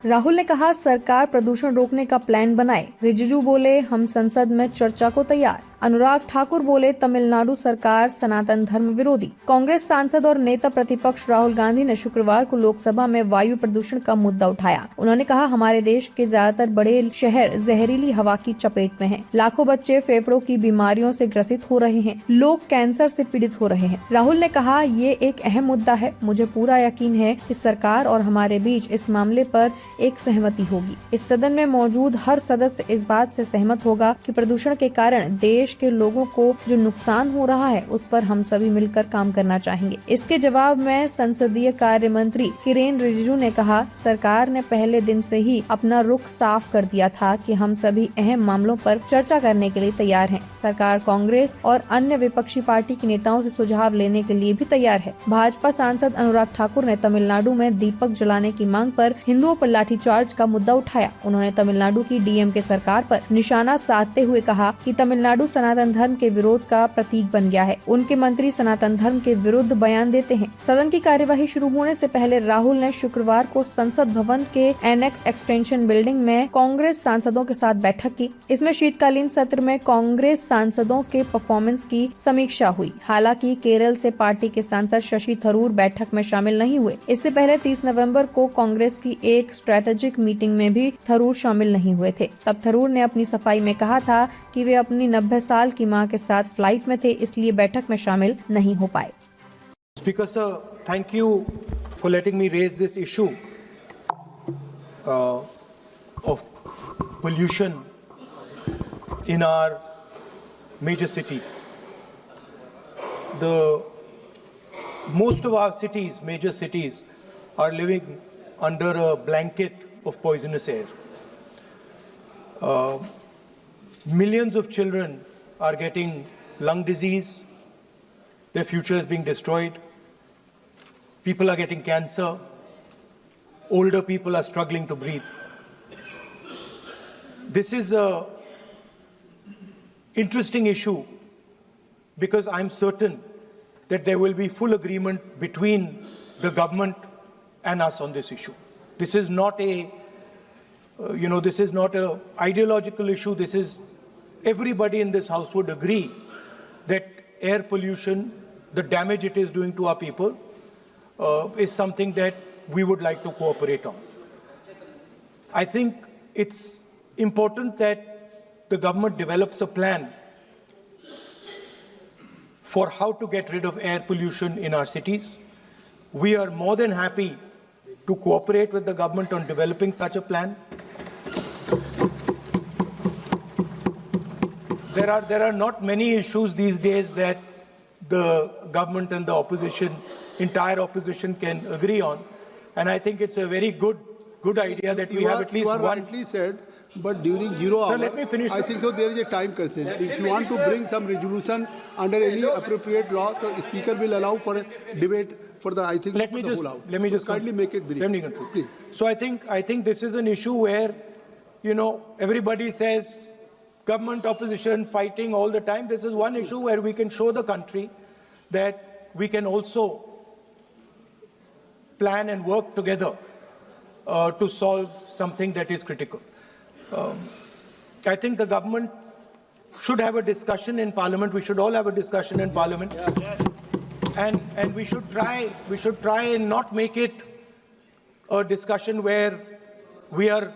राहुल ने कहा सरकार प्रदूषण रोकने का प्लान बनाए। रिजिजू बोले हम संसद में चर्चा को तैयार। अनुराग ठाकुर बोले तमिलनाडु सरकार सनातन धर्म विरोधी। कांग्रेस सांसद और नेता प्रतिपक्ष राहुल गांधी ने शुक्रवार को लोकसभा में वायु प्रदूषण का मुद्दा उठाया। उन्होंने कहा हमारे देश के ज्यादातर बड़े शहर जहरीली हवा की चपेट में हैं। लाखों बच्चे फेफड़ों की बीमारियों से ग्रसित हो रहे हैं। लोग कैंसर से पीड़ित हो रहे हैं। राहुल ने कहा ये एक अहम मुद्दा है। मुझे पूरा यकीन है कि सरकार और हमारे बीच इस मामले पर एक सहमति होगी। इस सदन में मौजूद हर सदस्य इस बात से सहमत होगा कि प्रदूषण के कारण देश के लोगों को जो नुकसान हो रहा है उस पर हम सभी मिलकर काम करना चाहेंगे। इसके जवाब में संसदीय कार्य मंत्री किरेन रिजिजू ने कहा सरकार ने पहले दिन से ही अपना रुख साफ कर दिया था कि हम सभी अहम मामलों पर चर्चा करने के लिए तैयार हैं। सरकार कांग्रेस और अन्य विपक्षी पार्टी के नेताओं से सुझाव लेने के लिए भी तैयार है। भाजपा सांसद अनुराग ठाकुर ने तमिलनाडु में दीपक जलाने की मांग पर हिंदुओं पर लाठीचार्ज का मुद्दा उठाया। उन्होंने तमिलनाडु की डीएमके सरकार पर निशाना साधते हुए कहा कि तमिलनाडु सनातन धर्म के विरोध का प्रतीक बन गया है। उनके मंत्री सनातन धर्म के विरुद्ध बयान देते हैं। सदन की कार्यवाही शुरू होने से पहले राहुल ने शुक्रवार को संसद भवन के एनेक्स एक्सटेंशन बिल्डिंग में कांग्रेस सांसदों के साथ बैठक की। इसमें शीतकालीन सत्र में कांग्रेस सांसदों के परफॉर्मेंस की समीक्षा हुई। हालांकि केरल से पार्टी के सांसद शशि थरूर बैठक में शामिल नहीं हुए। इससे पहले 30 नवंबर को कांग्रेस की एक स्ट्रेटेजिक मीटिंग में भी थरूर शामिल नहीं हुए थे। तब थरूर ने अपनी सफाई में कहा था कि वे अपनी 90 साल की मां के साथ फ्लाइट में थे, इसलिए बैठक में शामिल नहीं हो पाए। Speaker sir, thank you for letting me raise this issue of pollution in our major cities. Most of our cities, major cities, are living under a blanket of poisonous air. Millions of children are getting lung disease. Their future is being destroyed. People are getting cancer. Older people are struggling to breathe. This is an interesting issue because I'm certain that there will be full agreement between the government and us on this issue. This is not this is not an ideological issue. This is everybody in this house would agree that air pollution, the damage it is doing to our people, is something that we would like to cooperate on. I think it's important that the government develops a plan for how to get rid of air pollution in our cities. We are more than happy to cooperate with the government on developing such a plan. There are not many issues these days that the government and the opposition, entire opposition, can agree on, and I think it's a very good idea that we have at least one. You rightly said, but during 0 hour, Sir, let me finish. I think so there is a time constraint. If you want to bring some resolution under any appropriate law, the speaker will allow for a debate for the, I think, Let me just kindly make it brief. Let me conclude. Please. So I think this is an issue where, everybody says government, opposition, fighting all the time. This is one issue where we can show the country that we can also plan and work together to solve something that is critical. I think the government should have a discussion in Parliament. We should all have a discussion in Parliament, and we should try and not make it a discussion where we are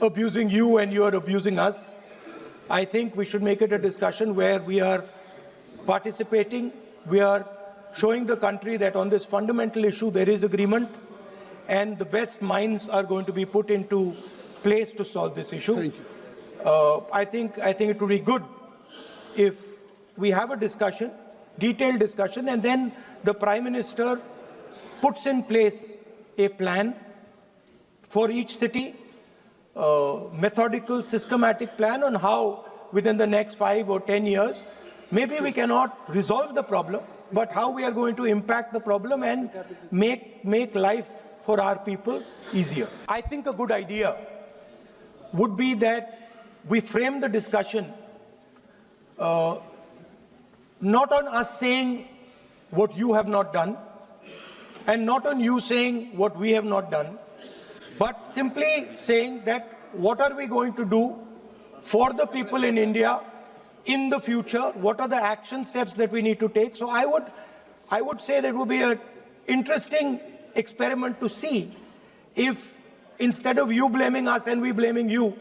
abusing you and you are abusing us. I think we should make it a discussion where we are participating, we are showing the country that on this fundamental issue there is agreement, and the best minds are going to be put into place to solve this issue. Thank you. I think it would be good if we have a discussion, detailed discussion, and then the Prime Minister puts in place a plan for each city, methodical, systematic plan on how within the next 5 or 10 years, maybe we cannot resolve the problem, but how we are going to impact the problem and make life for our people easier. I think a good idea would be that we frame the discussion not on us saying what you have not done, and not on you saying what we have not done, but simply saying that what are we going to do for the people in India in the future? What are the action steps that we need to take? So I would say that it would be an interesting experiment to see if instead of you blaming us and we blaming you,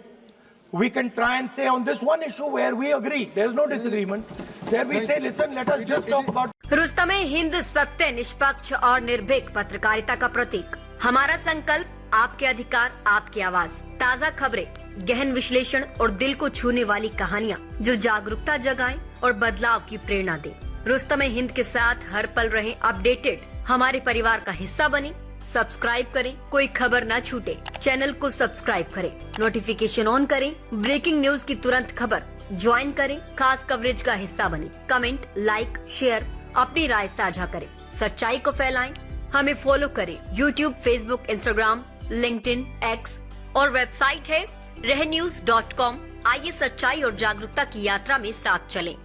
we can try and say on this one issue where we agree, there's no disagreement, there we say, listen, let us just talk about. रुस्तमे Hind सत्य, निष्पक्ष और निर्भीक पत्रकारिता का प्रतीक। हमारा संकल्प, आपके अधिकार, आपकी आवाज। ताज़ा खबरें, गहन विश्लेषण और दिल को छूने वाली कहानियाँ जो जागरूकता जगाएं और बदलाव की प्रेरणा दें। रुस्तमे हिंद के साथ हर पल रहें अपडेटेड। हमारे परिवार का हिस्सा बने। सब्सक्राइब करें, कोई खबर न छूटे। चैनल को सब्सक्राइब करें, नोटिफिकेशन ऑन करें, ब्रेकिंग न्यूज की तुरंत खबर ज्वाइन करें, खास कवरेज का हिस्सा बने। कमेंट, लाइक, शेयर, अपनी राय साझा करें, सच्चाई को फैलाएं। हमें फॉलो करें YouTube, Facebook, Instagram, LinkedIn, X और वेबसाइट है रहnews.com। आइए सच्चाई और जागरूकता की यात्रा में साथ चलें।